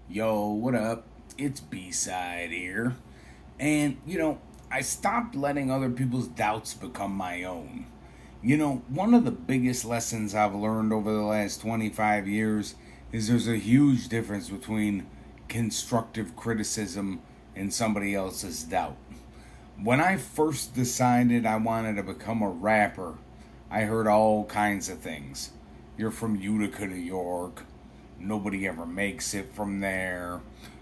Yo, what up? It's B-Side here. And, I stopped letting other people's doubts become my own. One of the biggest lessons I've learned over the last 25 years is there's a huge difference between constructive criticism and somebody else's doubt. When I first decided I wanted to become a rapper, I heard all kinds of things. You're from Utica, New York. Nobody ever makes it from there.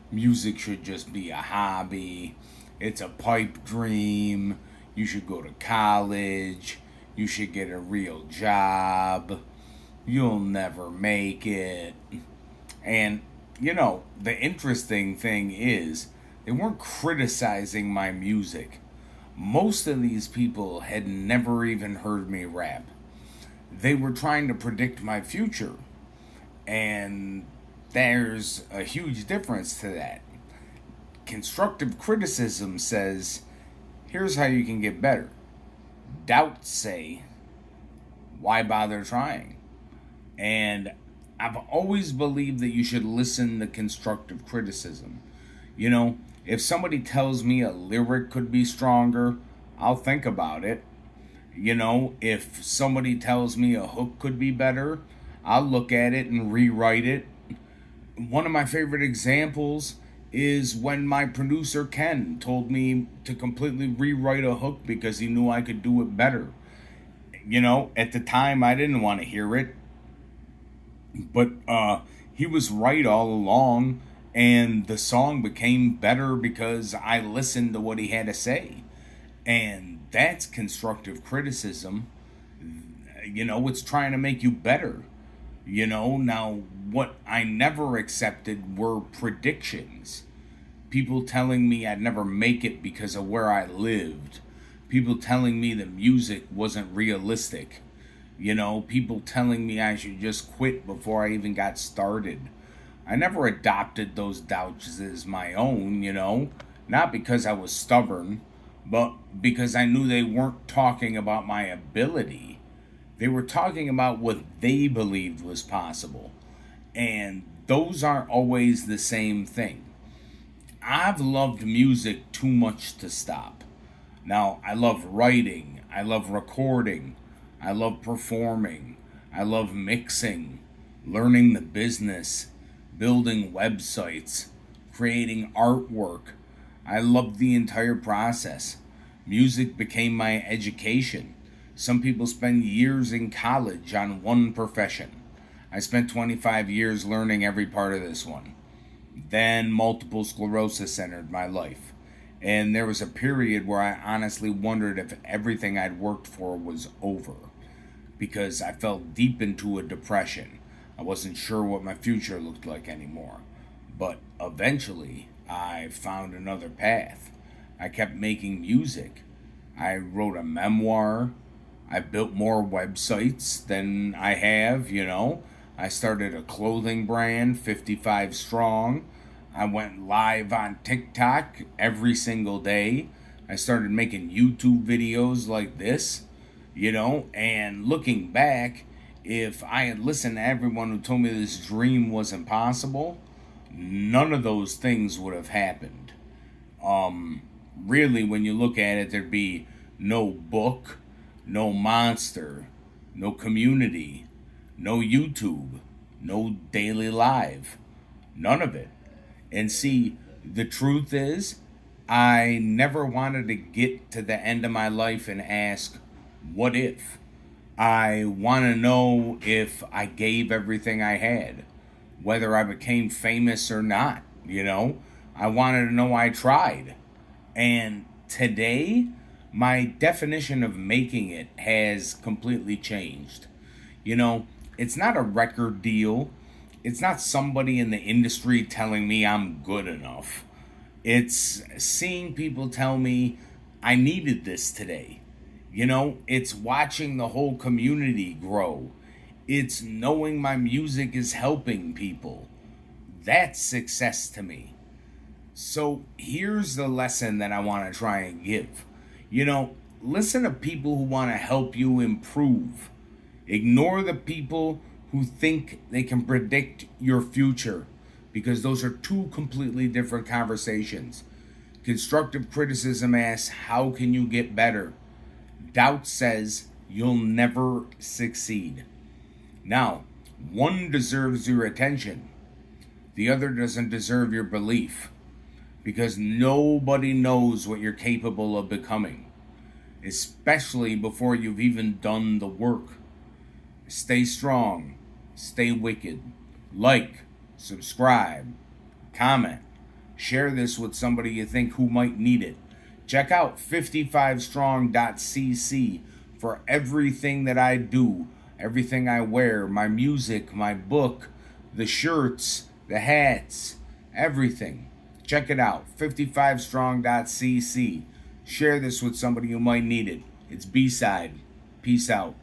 Music should just be a hobby. It's a pipe dream. You should go to college. You should get a real job. You'll never make it. And, the interesting thing is, they weren't criticizing my music. Most of these people had never even heard me rap. They were trying to predict my future. And there's a huge difference to that. Constructive criticism says, here's how you can get better. Doubts say, why bother trying? And I've always believed that you should listen to constructive criticism. If somebody tells me a lyric could be stronger, I'll think about it. If somebody tells me a hook could be better, I'll look at it and rewrite it. One of my favorite examples is when my producer Ken told me to completely rewrite a hook because he knew I could do it better. At the time I didn't want to hear it, but he was right all along, and the song became better because I listened to what he had to say. And that's constructive criticism. It's trying to make you better. Now what I never accepted were predictions. People telling me I'd never make it because of where I lived. People telling me the music wasn't realistic. People telling me I should just quit before I even got started. I never adopted those doubts as my own, not because I was stubborn, but because I knew they weren't talking about my ability. They were talking about what they believed was possible. And those aren't always the same thing. I've loved music too much to stop. Now, I love writing, I love recording, I love performing, I love mixing, learning the business, building websites, creating artwork. I love the entire process. Music became my education. Some people spend years in college on one profession. I spent 25 years learning every part of this one. Then multiple sclerosis entered my life. And there was a period where I honestly wondered if everything I'd worked for was over. Because I fell deep into a depression. I wasn't sure what my future looked like anymore. But eventually, I found another path. I kept making music. I wrote a memoir. I built more websites than I have. I started a clothing brand, 55 Strong. I went live on TikTok every single day. I started making YouTube videos like this. And looking back, if I had listened to everyone who told me this dream was impossible, none of those things would have happened. Really, when you look at it, there'd be no book, no monster, no community, no YouTube, no daily live, none of it. And see, the truth is, I never wanted to get to the end of my life and ask, what if? I want to know if I gave everything I had, whether I became famous or not. I wanted to know I tried. And today, my definition of making it has completely changed. It's not a record deal. It's not somebody in the industry telling me I'm good enough. It's seeing people tell me I needed this today. It's watching the whole community grow. It's knowing my music is helping people. That's success to me. So here's the lesson that I want to try and give. Listen to people who want to help you improve. Ignore the people who think they can predict your future because those are two completely different conversations. Constructive criticism asks, how can you get better? Doubt says, you'll never succeed. Now, one deserves your attention, the other doesn't deserve your belief, because nobody knows what you're capable of becoming, especially before you've even done the work. Stay strong, stay wicked. Like, subscribe, comment, share this with somebody you think who might need it. Check out 55strong.cc for everything that I do, everything I wear, my music, my book, the shirts, the hats, everything. Check it out, 55strong.cc. Share this with somebody who might need it. It's B-Cide. Peace out.